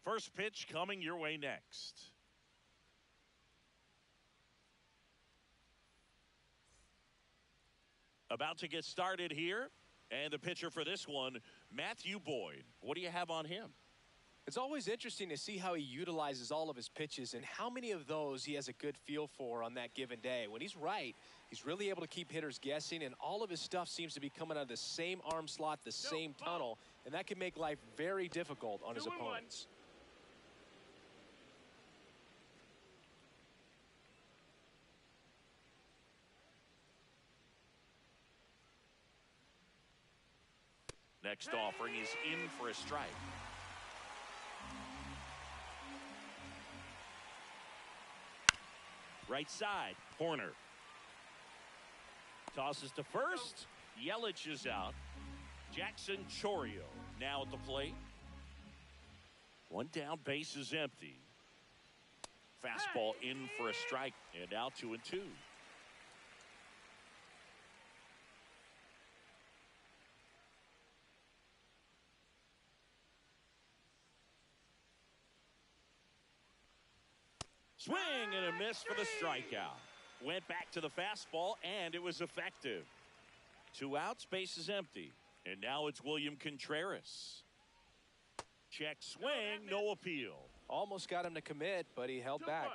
First pitch coming your way next. About to get started here. And the pitcher for this one, Matthew Boyd. What do you have on him? It's always interesting to see how he utilizes all of his pitches and how many of those he has a good feel for on that given day. When he's right, he's really able to keep hitters guessing, and all of his stuff seems to be coming out of the same arm slot, the same tunnel, and that can make life very difficult on his opponents. Next offering is in for a strike. Right side, corner. Tosses to first. Yelich is out. Jackson Chourio now at the plate. One down, base is empty. Fastball in for a strike, and now 2-2. Swing and a miss for the strikeout. Went back to the fastball, and it was effective. 2 outs, base is empty. And now it's William Contreras. Check swing, no appeal. Almost got him to commit, but he held back.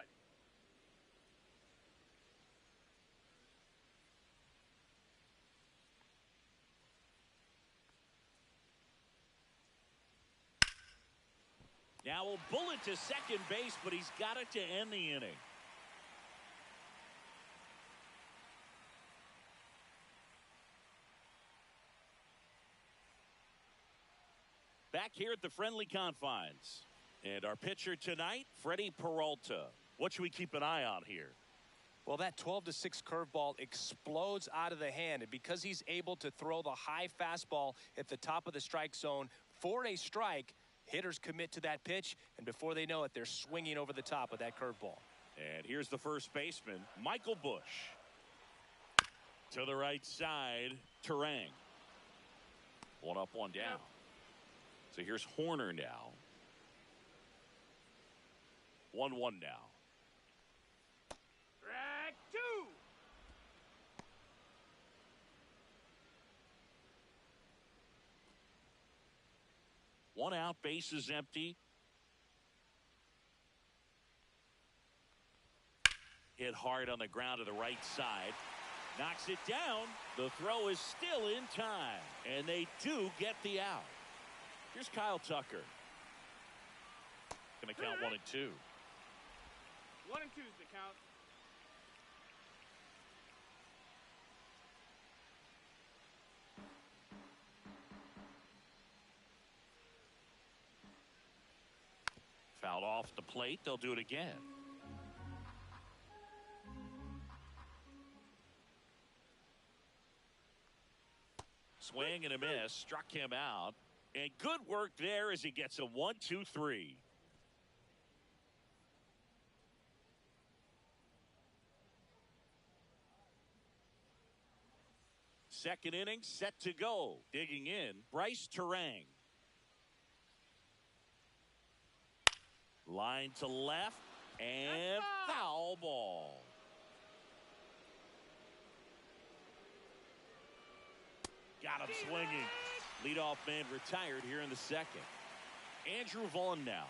Now a bullet to second base, but he's got it to end the inning. Back here at the friendly confines. And our pitcher tonight, Freddy Peralta. What should we keep an eye on here? Well, that 12-6 curveball explodes out of the hand, and because he's able to throw the high fastball at the top of the strike zone for a strike, hitters commit to that pitch, and before they know it, they're swinging over the top of that curveball. And here's the first baseman, Michael Bush. To the right side, Terang. 1 up, 1 down. So here's Horner now. 1-1 now. Track 2. One out, base is empty. Hit hard on the ground to the right side. Knocks it down. The throw is still in time. And they do get the out. Here's Kyle Tucker. Going to count 1 and 2. 1 and 2 is the count. Fouled off the plate. They'll do it again. Swing and a miss. Struck him out. And good work there as he gets a 1-2-3. Second inning set to go. Digging in, Bryce Terang. Line to left and foul ball. Got him swinging. Leadoff man retired here in the second. Andrew Vaughn now.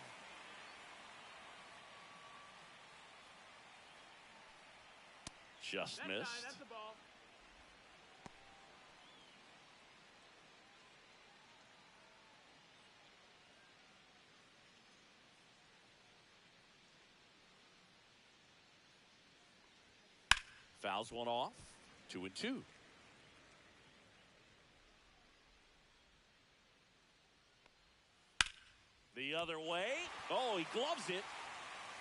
Just missed. That's the ball. Fouls one off. 2 and 2. The other way. Oh, he gloves it.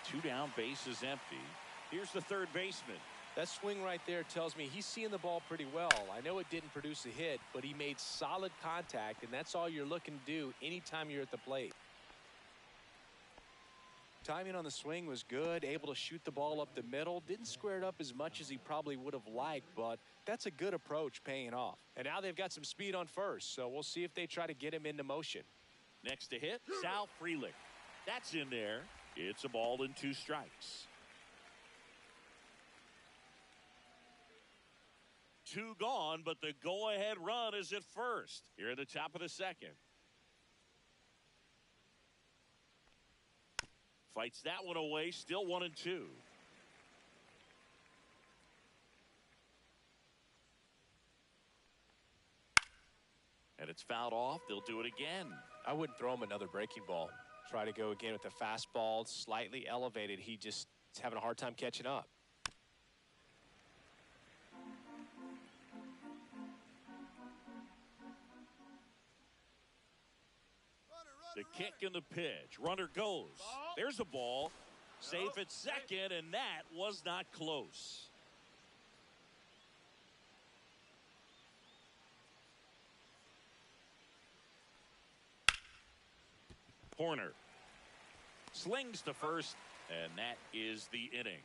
2 down, base is empty. Here's the third baseman. That swing right there tells me he's seeing the ball pretty well. I know it didn't produce a hit, but he made solid contact, and that's all you're looking to do anytime you're at the plate. Timing on the swing was good, able to shoot the ball up the middle. Didn't square it up as much as he probably would have liked, but that's a good approach paying off. And now they've got some speed on first, so we'll see if they try to get him into motion. Next to hit, Sal Frelick. That's in there. It's a ball and 2 strikes. 2 gone, but the go-ahead run is at first. Here at the top of the second. Fights that one away, still 1-2. And it's fouled off. They'll do it again. I wouldn't throw him another breaking ball. Try to go again with the fastball, slightly elevated. He just is having a hard time catching up. The kick and the pitch. Runner goes. There's a ball. Safe at second, and that was not close. Horner slings to first, and that is the inning.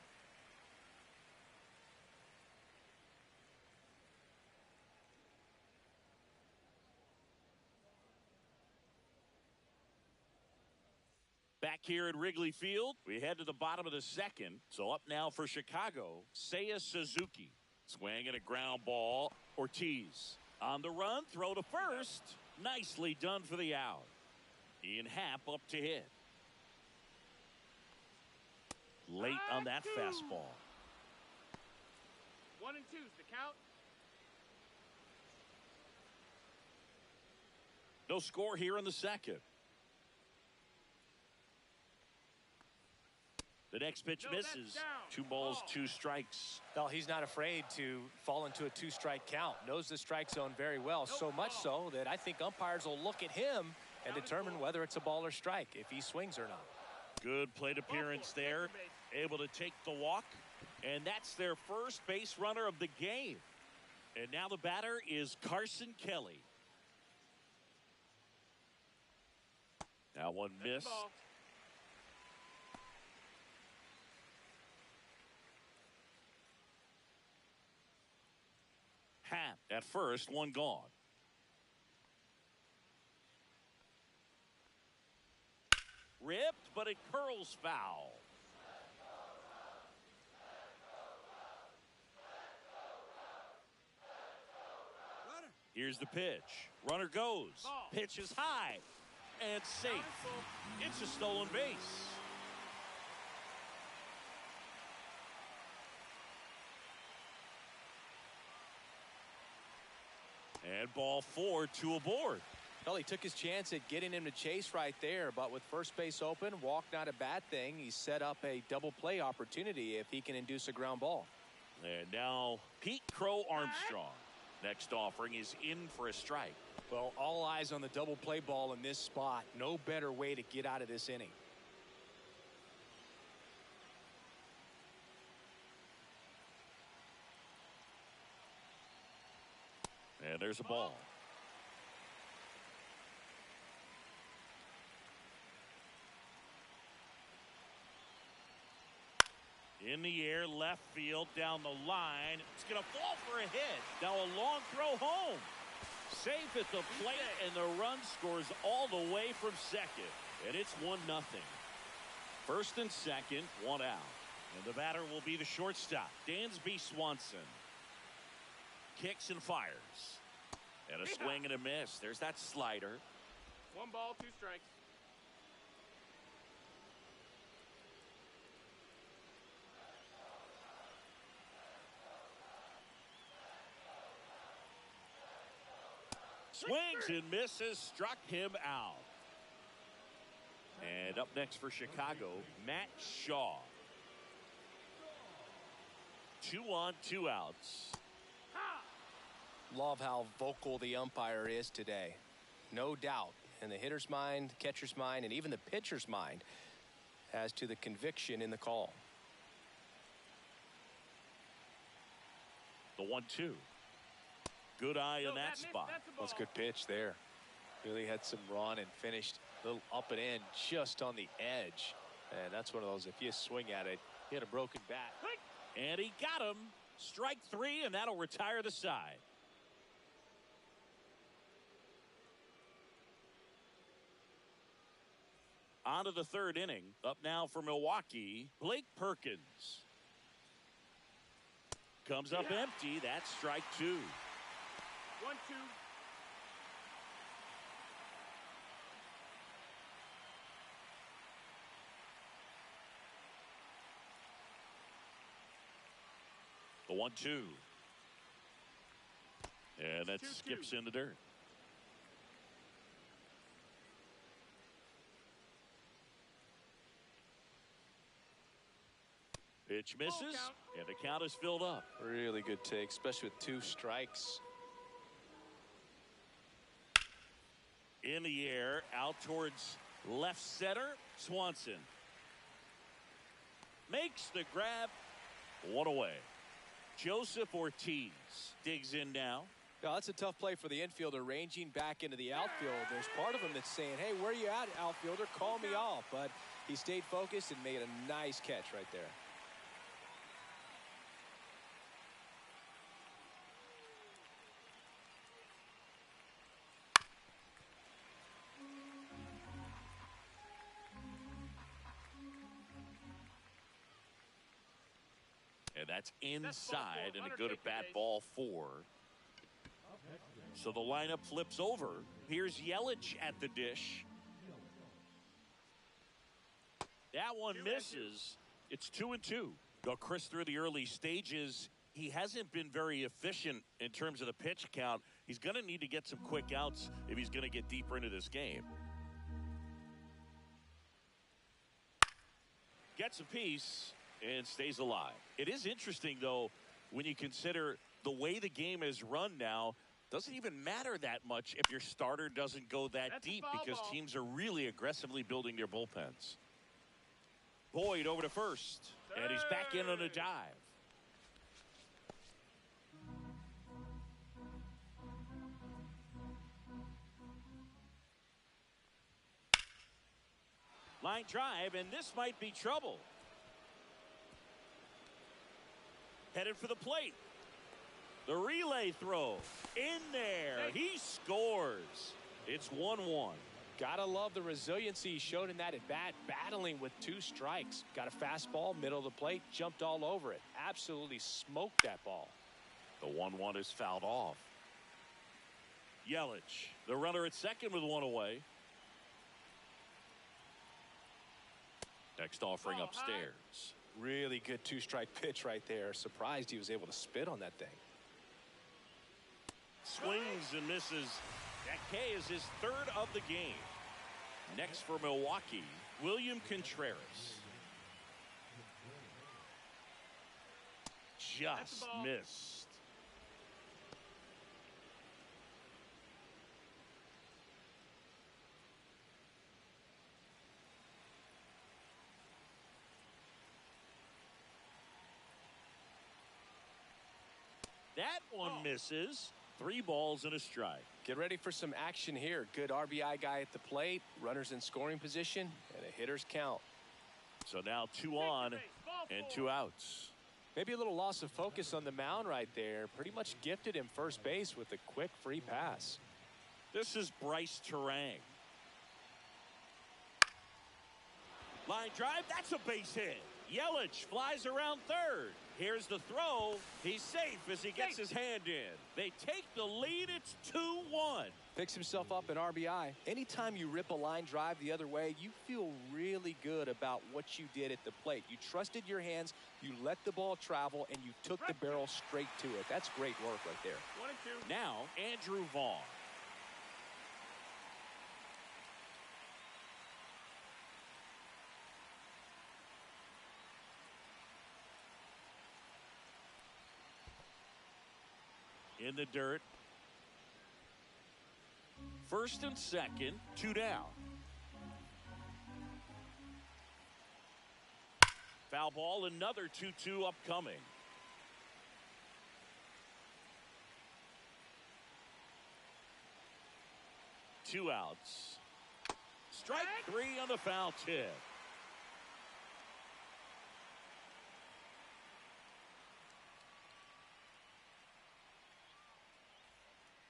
Back here at Wrigley Field, we head to the bottom of the second. So up now for Chicago, Seiya Suzuki. Swing and a ground ball. Ortiz on the run, throw to first. Nicely done for the out. Ian Happ up to hit. Late on that fastball. 1-2's the count. No score here in the second. The next pitch misses. 2 balls, 2 strikes. Well, he's not afraid to fall into a 2-strike count. Knows the strike zone very well, so much so that I think umpires will look at him and determine whether it's a ball or strike, if he swings or not. Good plate appearance there. Able to take the walk. And that's their first base runner of the game. And now the batter is Carson Kelly. That one missed. Happ at first, 1 gone. Ripped, but it curls foul. Here's the pitch. Runner goes. Pitch is high and safe. It's a stolen base. And ball 4, 2 aboard. Well, he took his chance at getting him to chase right there, but with first base open, walk not a bad thing. He set up a double play opportunity if he can induce a ground ball. And now Pete Crow Armstrong. Next offering is in for a strike. Well, all eyes on the double play ball in this spot. No better way to get out of this inning. And there's a ball. In the air, left field, down the line. It's going to fall for a hit. Now a long throw home. Safe at the plate, and the run scores all the way from second. And it's 1-0. First and second, 1 out. And the batter will be the shortstop, Dansby Swanson. Kicks and fires. And a swing and a miss. There's that slider. 1 ball, 2 strikes. Swings and misses, struck him out. And up next for Chicago, Matt Shaw. 2 on, 2 outs. Love how vocal the umpire is today. No doubt in the hitter's mind, catcher's mind, and even the pitcher's mind as to the conviction in the call. The 1-2. Good eye on that spot. That's a good pitch there. Really had some run and finished a little up and in just on the edge. And that's one of those, if you swing at it, he had a broken bat. And he got him. Strike 3, and that'll retire the side. On to the third inning. Up now for Milwaukee, Blake Perkins. Comes up empty. That's strike two. 1-2. The 1-2. And that skips in the dirt. Pitch misses, and the count is filled up. Really good take, especially with 2 strikes. In the air, out towards left center, Swanson. Makes the grab, 1 away. Joseph Ortiz digs in now. Yeah, that's a tough play for the infielder, ranging back into the outfield. There's part of him that's saying, hey, where you at, outfielder? Call me off. But he stayed focused and made a nice catch right there. And that's inside, and a good at-bat, ball 4. So the lineup flips over. Here's Yelich at the dish. That one misses. It's 2-2. Well, Chris, through the early stages, he hasn't been very efficient in terms of the pitch count. He's going to need to get some quick outs if he's going to get deeper into this game. Gets a piece and stays alive. It is interesting, though, when you consider the way the game is run now. Doesn't even matter that much if your starter doesn't go that deep, because teams are really aggressively building their bullpens. Boyd over to first, and he's back in on a dive. Line drive, and this might be trouble. Headed for the plate. The relay throw. In there. He scores. It's 1-1. Gotta love the resiliency he showed in that at bat, battling with 2 strikes. Got a fastball, middle of the plate, jumped all over it. Absolutely smoked that ball. The 1-1 is fouled off. Yelich, the runner at second with 1 away. Next offering upstairs. Really good 2-strike pitch right there. Surprised he was able to spit on that thing. Swings and misses. That K is his 3rd of the game. Next for Milwaukee, William Contreras. Just missed. That one misses. 3 balls and a strike. Get ready for some action here. Good RBI guy at the plate. Runners in scoring position. And a hitter's count. So now 2 on and 2 outs. Maybe a little loss of focus on the mound right there. Pretty much gifted him first base with a quick free pass. This is Bryce Terang. Line drive. That's a base hit. Yelich flies around third. Here's the throw. He's safe as he gets his hand in. They take the lead. It's 2-1. Picks himself up an RBI. Anytime you rip a line drive the other way, you feel really good about what you did at the plate. You trusted your hands, you let the ball travel, and you took the barrel straight to it. That's great work right there. 1-2. Now, Andrew Vaughn. In the dirt. First and second, 2 down. Foul ball, another 2-2 upcoming. Two outs. Strike 3 on the foul tip.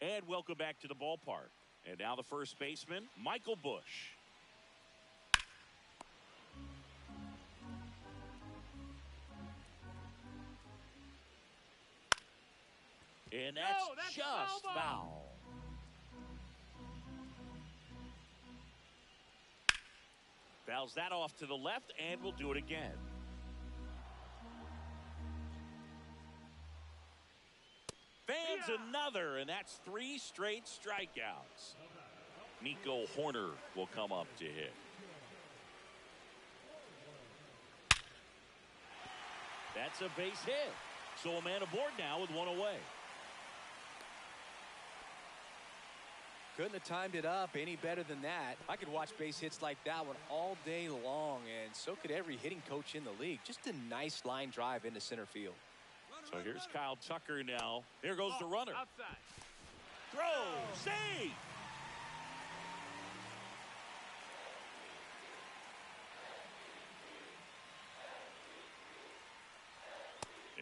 And welcome back to the ballpark. And now the first baseman, Michael Busch. And that's just foul. Fouls that off to the left, and we'll do it again. Fans another, and that's 3 straight strikeouts. Nico Horner will come up to hit. That's a base hit. So a man aboard now with 1 away. Couldn't have timed it up any better than that. I could watch base hits like that one all day long, and so could every hitting coach in the league. Just a nice line drive into center field. So here's Kyle Tucker now. There goes the runner. Outside. Throw, save.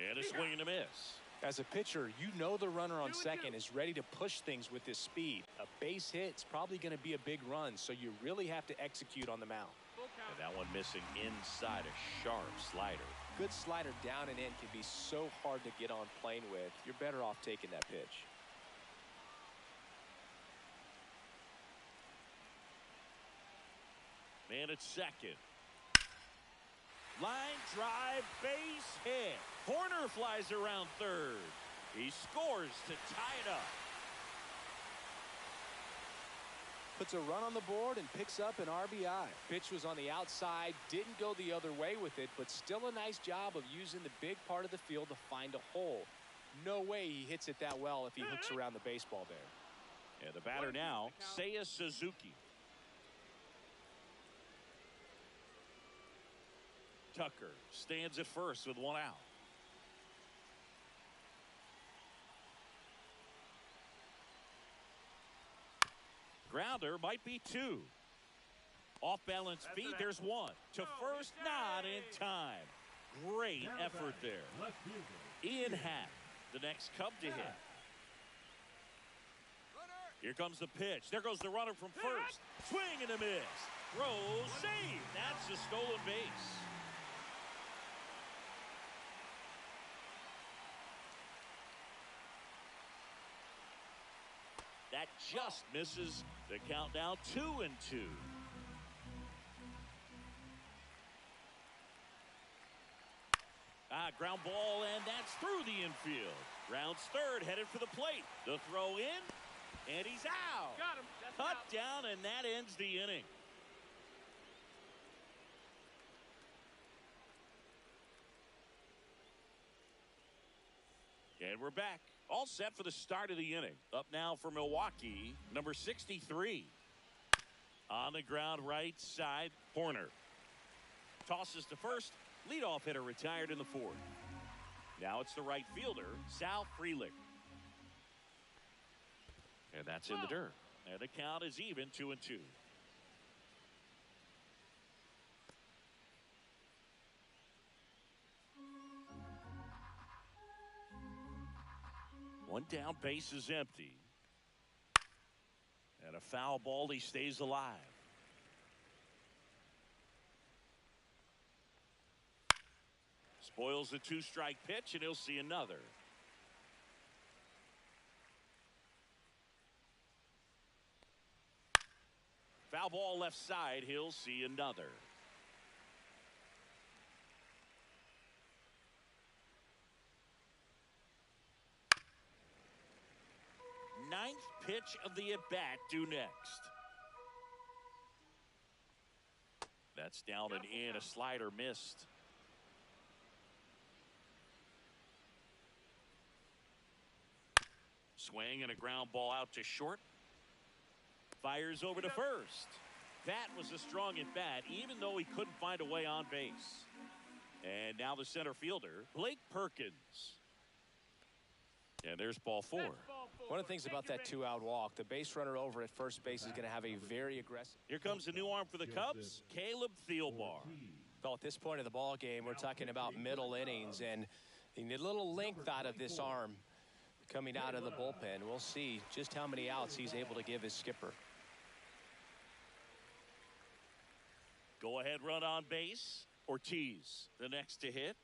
And a swing and a miss. As a pitcher, you know the runner on second is ready to push things with his speed. A base hit's probably going to be a big run, so you really have to execute on the mound. And that one missing inside, a sharp slider. Good slider down and in can be so hard to get on plane with. You're better off taking that pitch. Man at second. Line drive, base hit. Horner flies around third. He scores to tie it up. Puts a run on the board and picks up an RBI. Pitch was on the outside, didn't go the other way with it, but still a nice job of using the big part of the field to find a hole. No way he hits it that well if he hooks around the baseball there. And the batter now, Seiya Suzuki. Tucker stands at first with 1 out. Grounder might be 2. Off balance feet, there's 1. To first, not in time. Great effort there. Ian Happ, the next Cub to hit. Here comes the pitch. There goes the runner from first. Swing and a miss. Throw, save. That's a stolen base. That just misses. The count now 2-2. Ground ball, and that's through the infield. Rounds third, headed for the plate. The throw in, and he's out. Got him. That's Cut out. down, and that ends the inning. And we're back. All set for the start of the inning. Up now for Milwaukee, number 63. On the ground right side, Horner. Tosses to first. Leadoff hitter retired in the 4th. Now it's the right fielder, Sal Frelick. And that's in the dirt. And the count is even, 2-2. One down, base is empty. And a foul ball, he stays alive. Spoils the 2-strike pitch, and he'll see another. Foul ball left side, he'll see another. Ninth pitch of the at-bat due next. That's down and in, a slider missed. Swing and a ground ball out to short. Fires over to first. That was a strong at-bat, even though he couldn't find a way on base. And now the center fielder, Blake Perkins. And there's ball 4. One of the things about that 2-out walk, the base runner over at first base is going to have a very aggressive. Here comes a new arm for the Cubs, Caleb Thielbar. Well, at this point of the ball game, we're talking about middle innings, and you need a little length out of this arm coming out of the bullpen. We'll see just how many outs he's able to give his skipper. Go ahead run on base. Ortiz, the next to hit.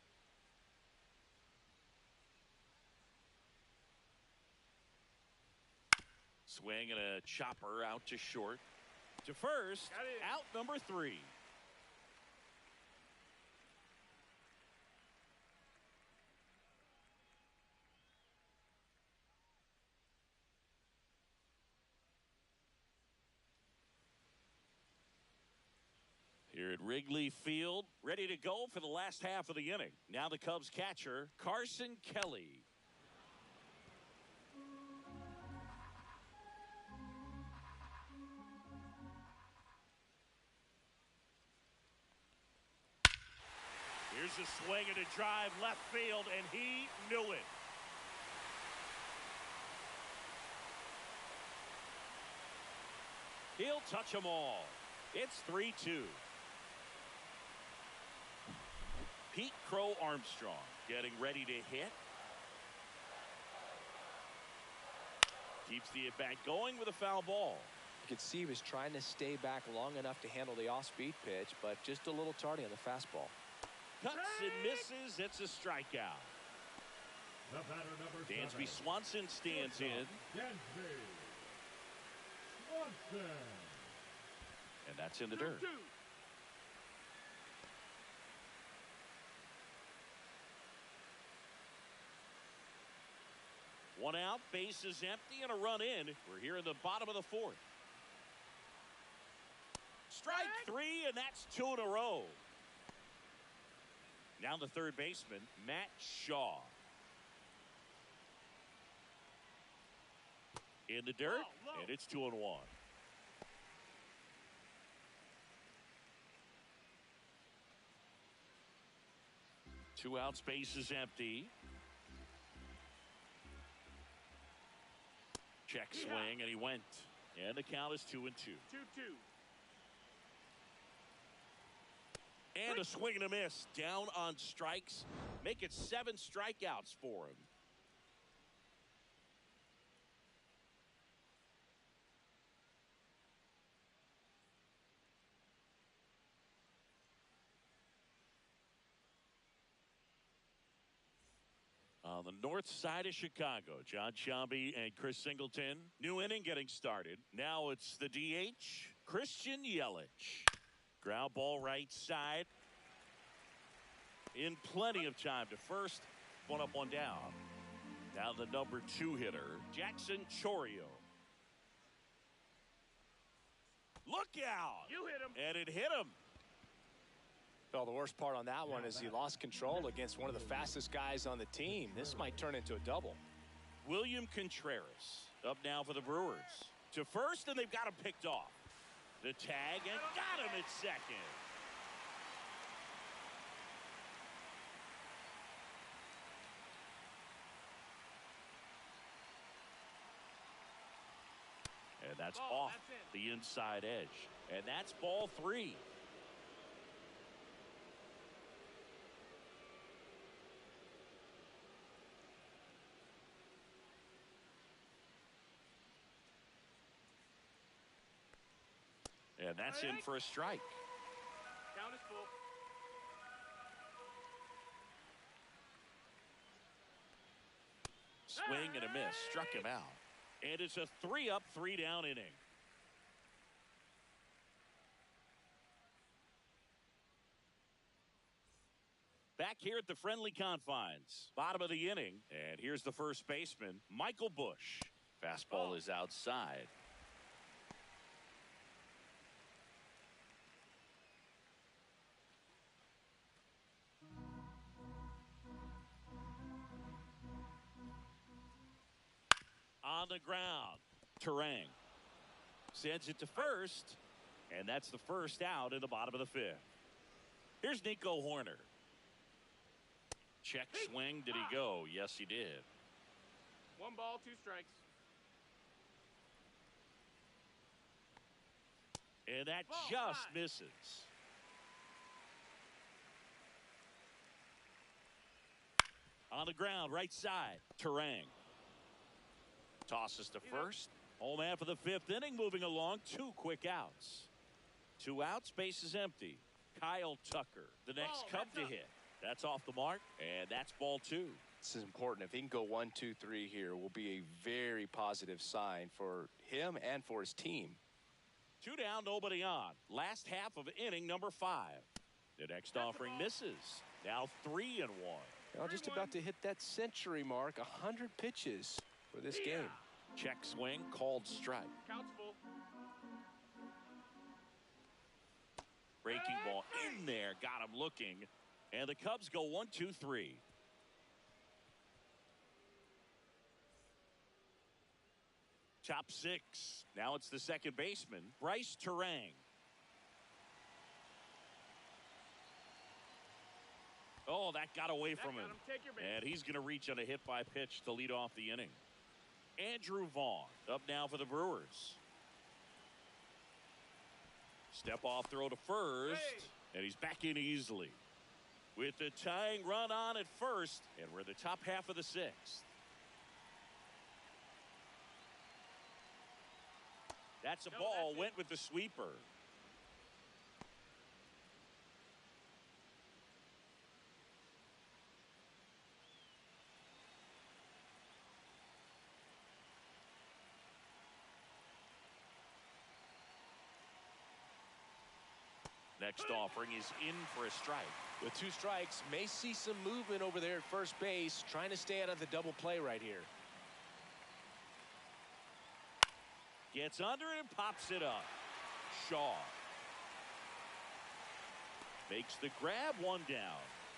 Swing and a chopper out to short. To first, out number 3. Here at Wrigley Field, ready to go for the last half of the inning. Now the Cubs catcher, Carson Kelly. Here's a swing and a drive left field, and he knew it. He'll touch them all. It's 3-2. Pete Crow Armstrong getting ready to hit. Keeps the at-bat going with a foul ball. You could see he was trying to stay back long enough to handle the off-speed pitch, but just a little tardy on the fastball. Cuts and misses. It's a strikeout. The batter, number Dansby 7. Swanson stands in. Dansby Swanson. And that's in the dirt. 2-2. One out, bases empty, and a run in. We're here in the bottom of the 4th. Strike 3, and that's 2 in a row. Now the third baseman, Matt Shaw. In the dirt, and it's 2-1. 2 outs, bases empty. Check swing, and he went. And the count is 2-2. 2-2. And a swing and a miss. Down on strikes. Make it 7 strikeouts for him. On the north side of Chicago, John Sciambi and Chris Singleton. New inning getting started. Now it's the DH, Christian Yelich. Ground ball right side. In plenty of time to first. 1 up, 1 down. Now the number 2 hitter, Jackson Chourio. Look out! You hit him. And it hit him. Well, the worst part on that one is he lost control against one of the fastest guys on the team. This might turn into a double. William Contreras up now for the Brewers. To first, and they've got him picked off. The tag, and got him at second. And that's off the inside edge. And that's ball 3. And that's in for a strike. Count is full. Swing and a miss. Struck him out. And it's a 3-up, 3-down inning. Back here at the friendly confines. Bottom of the inning. And here's the first baseman, Michael Busch. Fastball is outside. On the ground, Terang sends it to first, and that's the first out in the bottom of the 5th. Here's Nico Horner. Check swing. Did he go? Yes, he did. 1 ball, 2 strikes. And that just misses. On the ground, right side, Terang. Tosses to first. Home half of the 5th inning, moving along. 2 quick outs. 2 outs, bases empty. Kyle Tucker, the next Cub to hit. That's off the mark, and that's ball 2. This is important. If he can go 1, 2, 3 here, will be a very positive sign for him and for his team. 2 down, nobody on. Last half of inning number 5. The next offering misses. Now 3-1. Now just about to hit that century mark. 100 pitches for this game. Check swing, called strike. Count's full. Breaking ball in there, got him looking. And the Cubs go 1, 2, 3. Top 6. Now it's the second baseman, Bryce Terang. Oh, that got away from him. Take your base. And he's going to reach on a hit by pitch to lead off the inning. Andrew Vaughn up now for the Brewers. Step off throw to first. And he's back in easily. With the tying run on at first. And we're the top half of the 6th. That's a ball. Went with the sweeper. Next offering is in for a strike. With 2 strikes, may see some movement over there at first base, trying to stay out of the double play right here. Gets under it and pops it up. Shaw makes the grab, 1 down.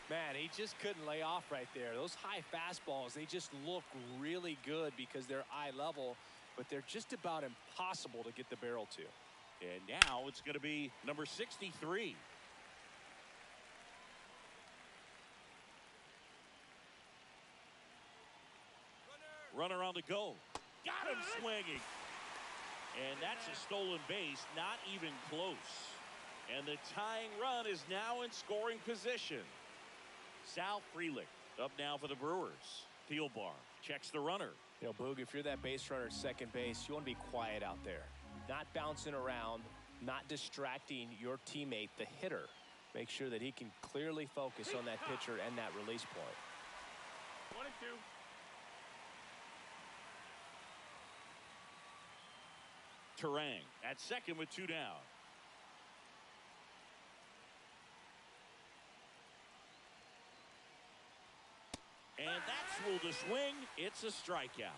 Man, he just couldn't lay off right there. Those high fastballs, they just look really good because they're eye level, but they're just about impossible to get the barrel to. And now it's going to be number 63. Runner on the go. Got him swinging. And that's a stolen base, not even close. And the tying run is now in scoring position. Sal Frelick up now for the Brewers. Thielbar checks the runner. You know, Boog, if you're that base runner at second base, you want to be quiet out there. Not bouncing around, not distracting your teammate, the hitter. Make sure that he can clearly focus on that pitcher and that release point. 1 and 2. Terang at second with 2 down. And that's ruled a swing. It's a strikeout.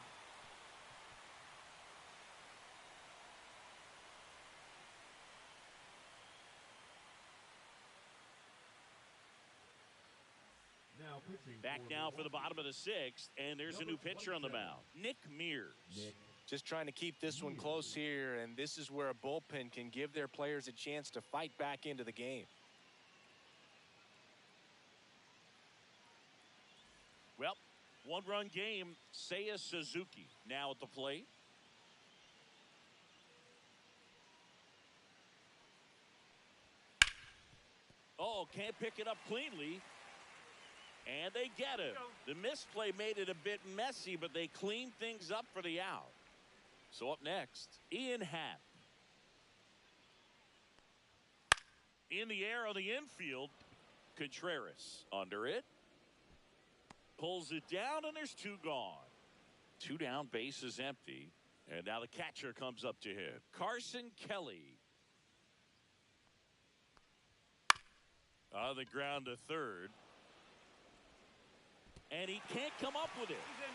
Back now for the bottom of the 6th, and there's a new pitcher on the mound, Nick Mears. Just trying to keep this one close here, and this is where a bullpen can give their players a chance to fight back into the game. Well, 1-run game, Seiya Suzuki now at the plate. Oh, can't pick it up cleanly. And they get him. The misplay made it a bit messy, but they cleaned things up for the out. So up next, Ian Happ. In the air on the infield, Contreras under it. Pulls it down, and there's 2 gone. 2 down, base is empty. And now the catcher comes up to hit. Carson Kelly. On the ground to third. And he can't come up with it. He's in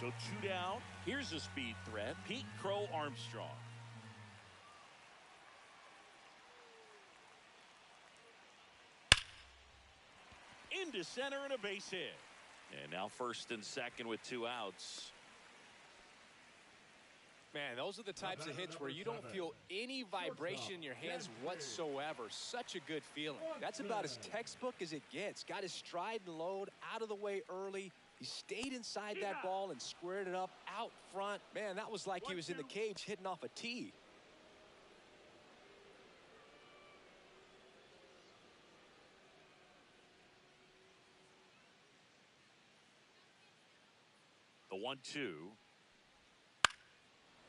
there. So 2 down. Here's a speed threat. Pete Crow Armstrong. Into center and a base hit. And now first and second with 2 outs. Man, those are the types of hits where you don't feel any vibration in your hands whatsoever. Such a good feeling. That's about as textbook as it gets. Got his stride and load out of the way early. He stayed inside that ball and squared it up out front. Man, that was like he was in the cage hitting off a tee. The 1-2.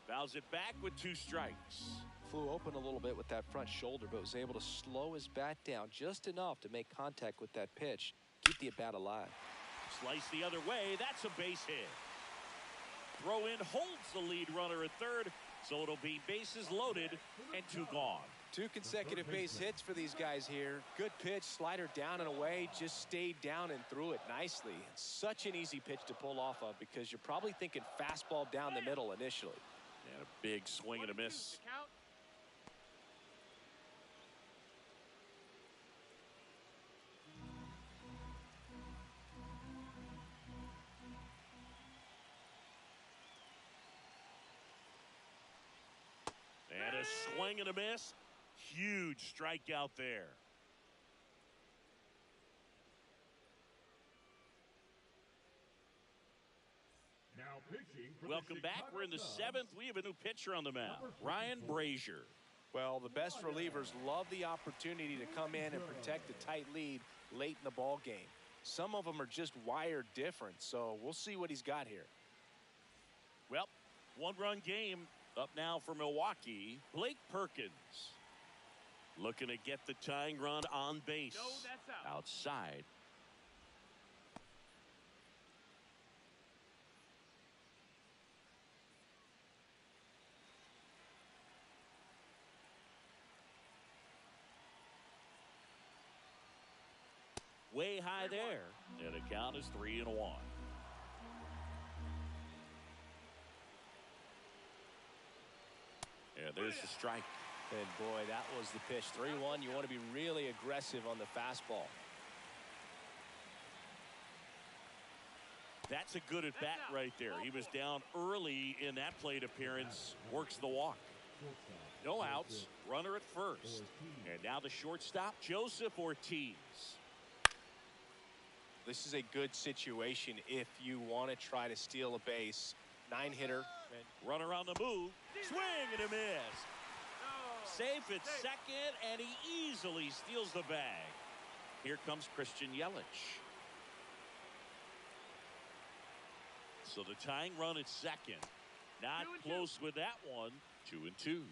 Fouls it back with 2 strikes. Flew open a little bit with that front shoulder, but was able to slow his bat down just enough to make contact with that pitch. keep the at-bat alive. Slice the other way. That's a base hit. Throw in holds the lead runner at third, so it'll be bases loaded and 2 gone. 2 consecutive base hits for these guys here. Good pitch, slider down and away, just stayed down and threw it nicely. Such an easy pitch to pull off of because you're probably thinking fastball down the middle initially. And a big swing and a miss. And a swing and a miss. Huge strikeout there. Now pitching for Welcome the back. Chicago We're in the Cubs, 7th. We have a new pitcher on the mound, Ryan Brazier. Well, the best relievers love the opportunity to come in and protect a tight lead late in the ball game. Some of them are just wired different, so we'll see what he's got here. Well, 1-run game up now for Milwaukee. Blake Perkins looking to get the tying run on base. No, that's out. Outside. Way high there. And the count is 3-1. And there's the strike. And boy, that was the pitch. 3-1. You want to be really aggressive on the fastball. That's a good at bat right there. He was down early in that plate appearance. Works the walk. No outs. Runner at first. And now the shortstop, Joseph Ortiz. This is a good situation if you want to try to steal a base. 9-hitter. Runner on the move. Swing and a miss. Safe at second, and he easily steals the bag. Here comes Christian Yelich. So the tying run at second. Not close with that one. 2-2.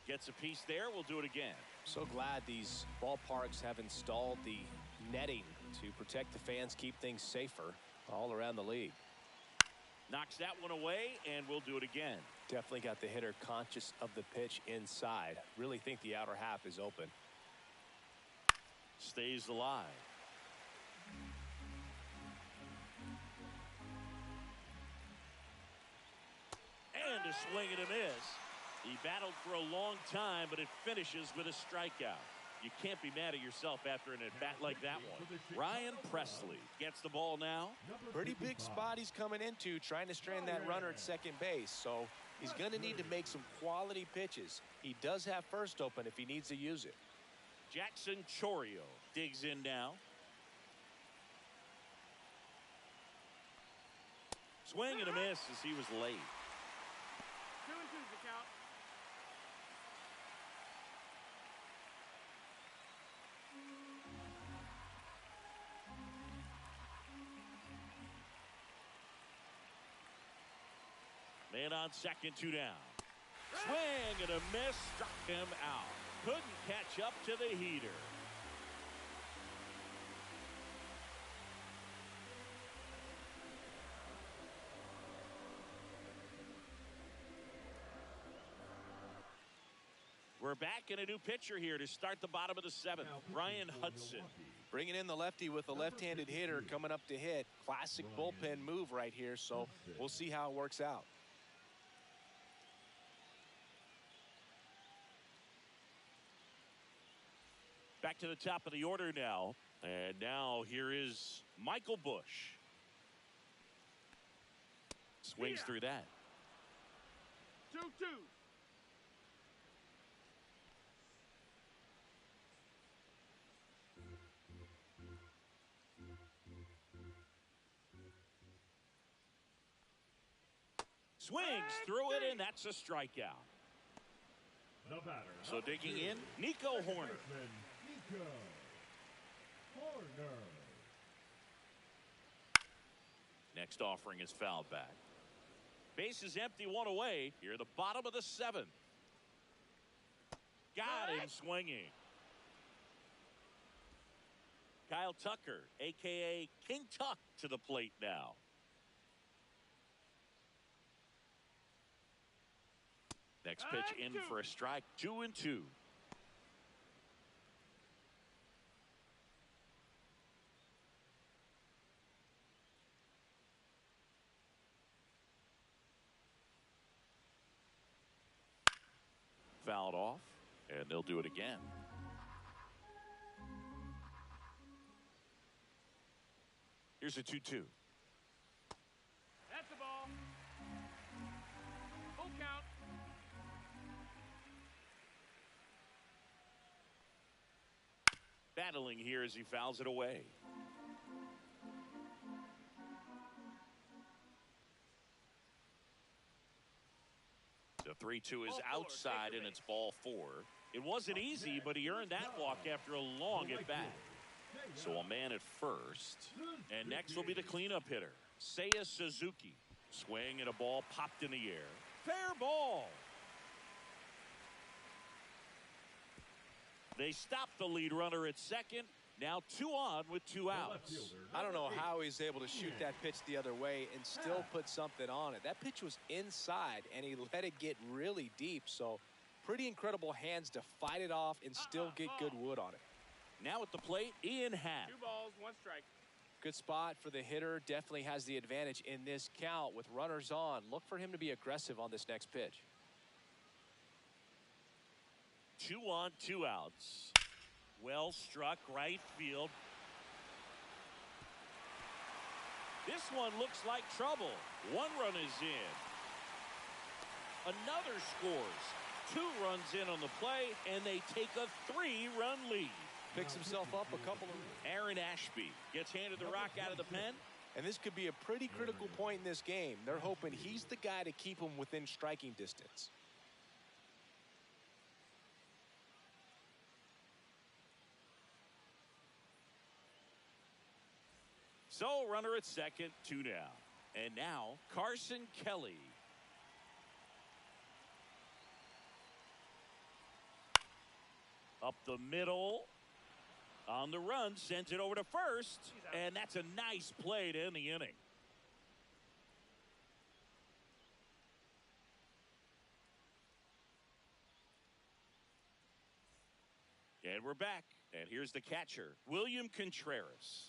Gets a piece there. We'll do it again. So glad these ballparks have installed the netting to protect the fans, keep things safer all around the league. Knocks that one away, and we'll do it again. Definitely got the hitter conscious of the pitch inside. Really think the outer half is open. Stays alive. And a swing and a miss. He battled for a long time, but it finishes with a strikeout. You can't be mad at yourself after an at-bat like that one. Ryan Presley gets the ball now. Pretty big spot he's coming into, trying to strand that runner at second base. So he's going to need to make some quality pitches. He does have first open if he needs to use it. Jackson Chourio digs in now. Swing and a miss as he was late. 2-2's the count. Man on second, 2 down. Swing and a miss, struck him out. Couldn't catch up to the heater. We're back in a new pitcher here to start the bottom of the 7th. Ryan Hudson. Bringing in the lefty with a left-handed hitter coming up to hit. Classic bullpen move right here, so we'll see how it works out. Back to the top of the order now. And now here is Michael Busch. Swings through that. 2-2. Swings through it, and that's a strikeout. The batter. So digging in, Nico Horner. Nico Horner. Next offering is fouled back. Base is empty, one away. Here, the bottom of the 7th. Got him swinging. Kyle Tucker, a.k.a. King Tuck, to the plate now. Next pitch in for a strike. 2-2. Fouled off, and they'll do it again. Here's a 2-2. That's the ball. Full count. Battling here as he fouls it away. The 3-2 is outside, and it's ball 4. It wasn't easy, but he earned that walk after a long at bat. So a man at first. And next will be the cleanup hitter, Seiya Suzuki. Swing and a ball popped in the air. Fair ball. They stopped the lead runner at second. Now 2 on with 2 outs. I don't know how he's able to shoot that pitch the other way and still put something on it. That pitch was inside, and he let it get really deep. So pretty incredible hands to fight it off and still get good wood on it. Now at the plate, Ian Happ. 2 balls, 1 strike. Good spot for the hitter. Definitely has the advantage in this count with runners on. Look for him to be aggressive on this next pitch. 2 on, 2 outs. Well struck, right field. This one looks like trouble. 1 run is in. Another scores. 2 runs in on the play, and they take a 3-run lead. Picks himself up a couple of... Aaron Ashby gets handed the rock out of the pen. And this could be a pretty critical point in this game. They're hoping he's the guy to keep him within striking distance. So, runner at second, 2 down. And now, Carson Kelly. Up the middle. On the run, sends it over to first. And that's a nice play to end the inning. And we're back. And here's the catcher, William Contreras.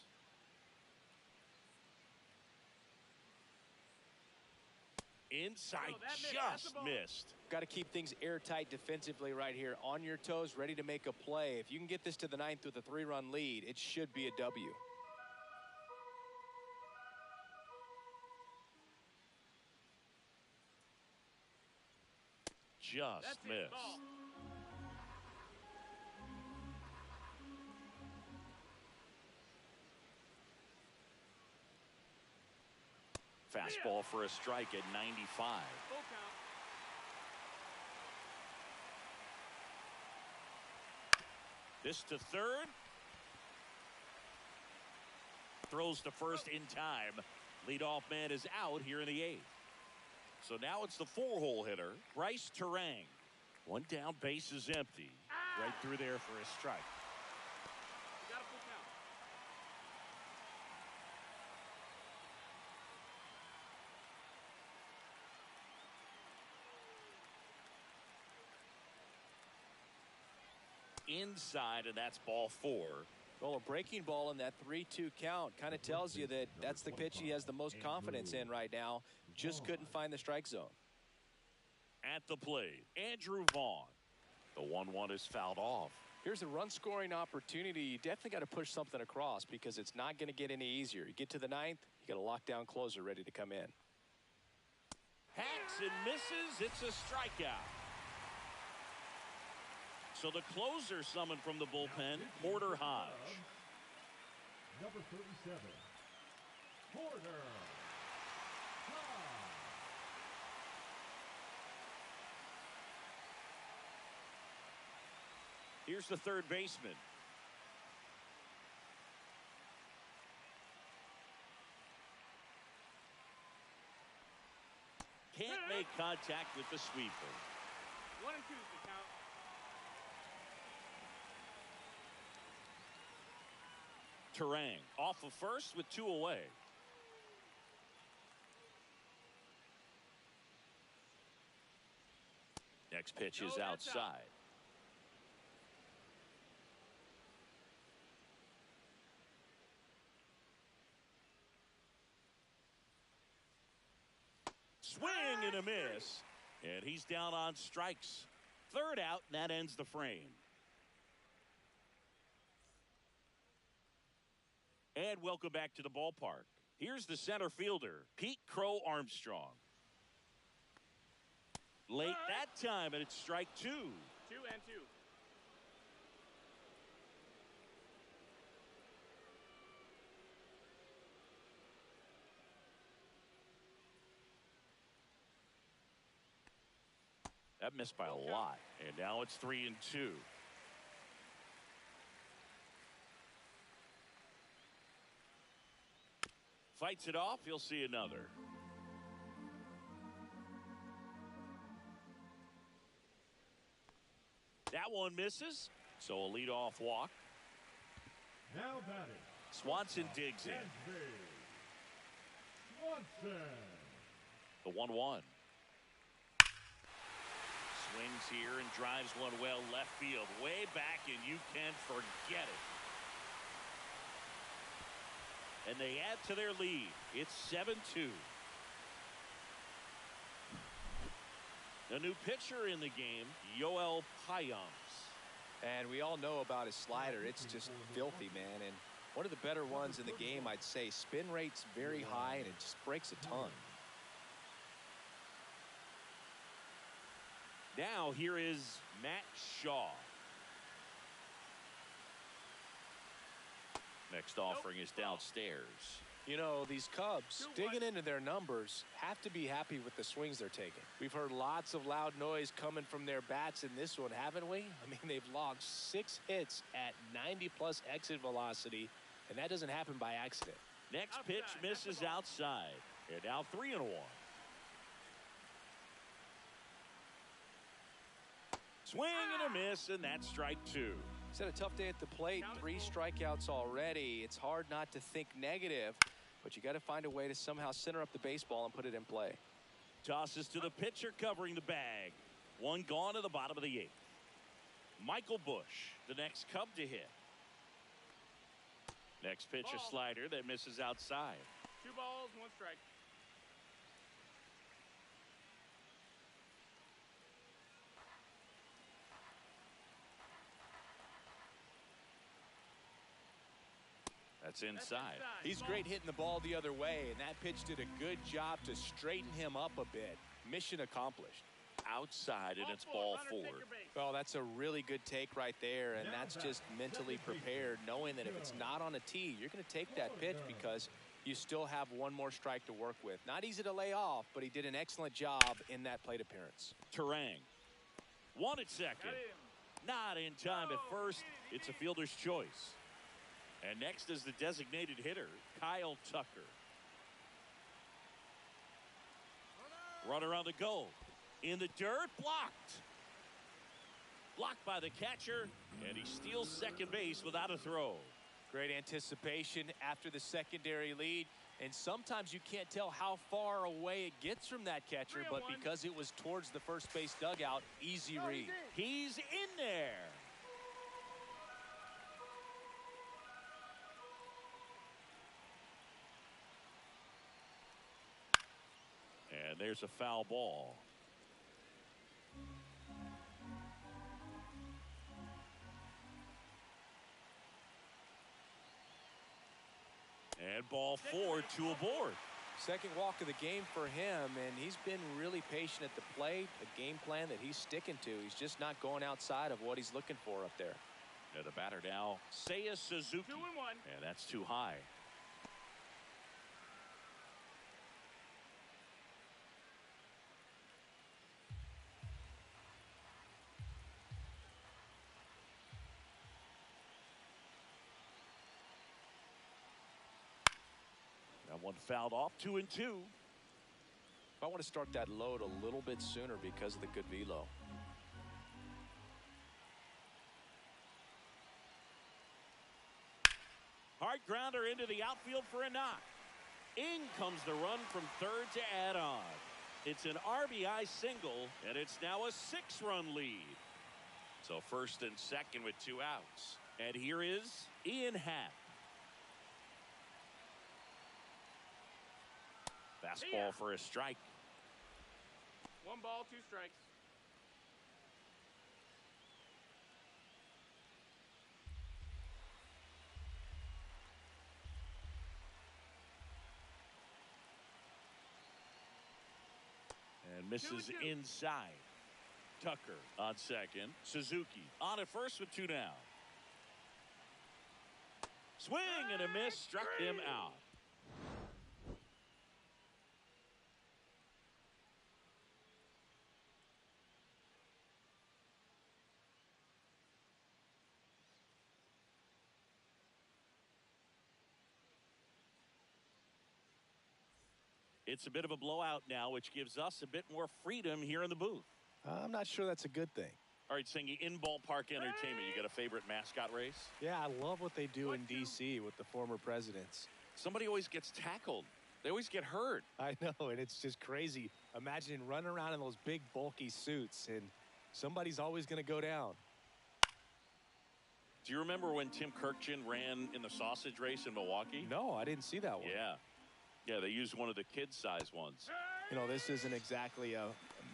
Inside, just missed. Got to keep things airtight defensively right here. On your toes, ready to make a play. If you can get this to the 9th with a 3-run lead, it should be a W. Just missed. Fastball for a strike at 95. Full count. This to third. Throws to first in time. Leadoff man is out here in the 8th. So now it's the 4-hole hitter, Bryce Terang. 1 down, base is empty. Right through there for a strike. You got a full count. Inside, and that's ball 4. Well, a breaking ball in that 3-2 count kind of tells you that that's the pitch he has the most confidence in right now. Just couldn't find the strike zone. At the plate, Andrew Vaughn. The 1-1 is fouled off. Here's a run-scoring opportunity. You definitely got to push something across because it's not going to get any easier. You get to the 9th, you got a lockdown closer ready to come in. Hacks and misses. It's a strikeout. So the closer summoned from the bullpen, Porter Hodge. Number 37, Porter Hodge. Here's the third baseman. contact with the sweeper. 1 and 2 is the count. Terang off of first with 2 away. Next pitch is outside. Swing and a miss. And he's down on strikes. 3rd out, and that ends the frame. And welcome back to the ballpark. Here's the center fielder, Pete Crow Armstrong. Late that time, and it's strike 2. 2 and 2. That missed by a lot. And now it's 3 and 2. Fights it off. He'll see another. That one misses. So a leadoff walk. Now batting. Swanson digs in. Swanson. The 1-1. Swings here and drives one well left field. Way back, and you can forget it. And they add to their lead. It's 7-2. The new pitcher in the game, Yoel Payams. And we all know about his slider. It's just filthy, man. And one of the better ones in the game, I'd say. Spin rate's very high, and it just breaks a ton. Now here is Matt Shaw. Next offering is downstairs. You know, these Cubs, digging into their numbers, have to be happy with the swings they're taking. We've heard lots of loud noise coming from their bats in this one, haven't we? I mean, they've logged 6 hits at 90-plus exit velocity, and that doesn't happen by accident. Next pitch misses outside. And now 3-1. Swing and a miss, and that's strike 2. He's had a tough day at the plate. 3 strikeouts already. It's hard not to think negative, but you got to find a way to somehow center up the baseball and put it in play. Tosses to the pitcher covering the bag. 1 gone to the bottom of the 8th. Michael Busch, the next Cub to hit. Next pitch, a slider that misses outside. 2 balls, 1 strike. That's inside. He's great hitting the ball the other way, and that pitch did a good job to straighten him up a bit. Mission accomplished. Outside, and it's ball 4. Well, that's a really good take right there, and that's just mentally prepared, knowing that if it's not on a tee, you're going to take that pitch because you still have 1 more strike to work with. Not easy to lay off, but he did an excellent job in that plate appearance. Terang. 1 at second. Not in time at first. It's a fielder's choice. And next is the designated hitter, Kyle Tucker. Runner on the goal. In the dirt, blocked. Blocked by the catcher, and he steals second base without a throw. Great anticipation after the secondary lead, and sometimes you can't tell how far away it gets from that catcher, but because it was towards the first base dugout, easy read. He's in there. And there's a foul ball. And ball 4, 2 aboard. Second walk of the game for him, and he's been really patient at the plate. A game plan that he's sticking to. He's just not going outside of what he's looking for up there. And the batter now, Seiya Suzuki. 2 and 1. And that's too high. That one fouled off, 2 and 2. I want to start that load a little bit sooner because of the good velo. Hard grounder into the outfield for a knock. In comes the run from third to add on. It's an RBI single, and it's now a 6-run lead. So first and second with 2 outs. And here is Ian Happ. Fastball for a strike. 1 ball, 2 strikes. And misses inside. Tucker on second. Suzuki on at first with 2 down. Swing and a miss, struck him out. It's a bit of a blowout now, which gives us a bit more freedom here in the booth. I'm not sure that's a good thing. All right, singing in ballpark entertainment. You got a favorite mascot race? Yeah, I love what they do in D.C. with the former presidents. Somebody always gets tackled. They always get hurt. I know, and it's just crazy. Imagine running around in those big, bulky suits, and somebody's always going to go down. Do you remember when Tim Kirkjian ran in the sausage race in Milwaukee? No, I didn't see that one. Yeah, they used one of the kid-size ones. You know, this isn't exactly a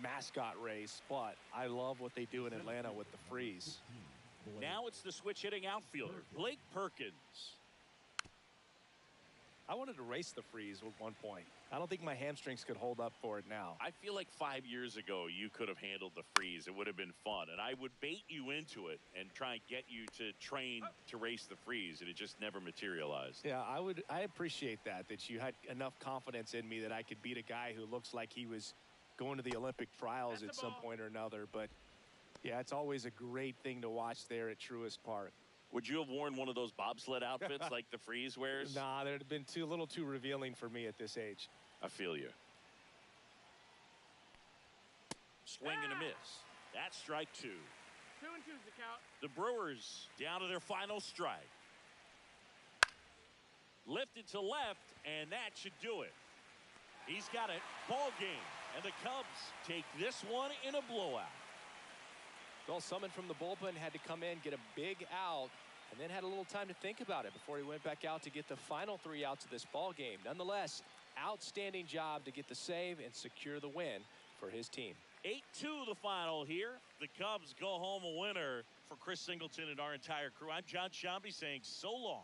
mascot race, but I love what they do in Atlanta with the freeze. Now it's the switch-hitting outfielder, Blake Perkins. I wanted to race the freeze at one point. I don't think my hamstrings could hold up for it now. I feel like 5 years ago you could have handled the freeze. It would have been fun, and I would bait you into it and try and get you to train to race the freeze, and it just never materialized. Yeah, I appreciate that you had enough confidence in me that I could beat a guy who looks like he was going to the Olympic trials at some point or another. But yeah, it's always a great thing to watch there at Truist Park. Would you have worn one of those bobsled outfits like the freeze wears? Nah, they'd have been a little too revealing for me at this age. I feel you. Swing and a miss. That's strike 2. 2 and 2's the count. The Brewers down to their final strike. Lifted to left, and that should do it. He's got it. Ball game. And the Cubs take this one in a blowout. Well, someone from the bullpen had to come in, get a big out, and then had a little time to think about it before he went back out to get the final 3 outs of this ball game. Nonetheless, outstanding job to get the save and secure the win for his team. 8-2 the final here. The Cubs go home a winner. For Chris Singleton and our entire crew, I'm John Shambi saying so long.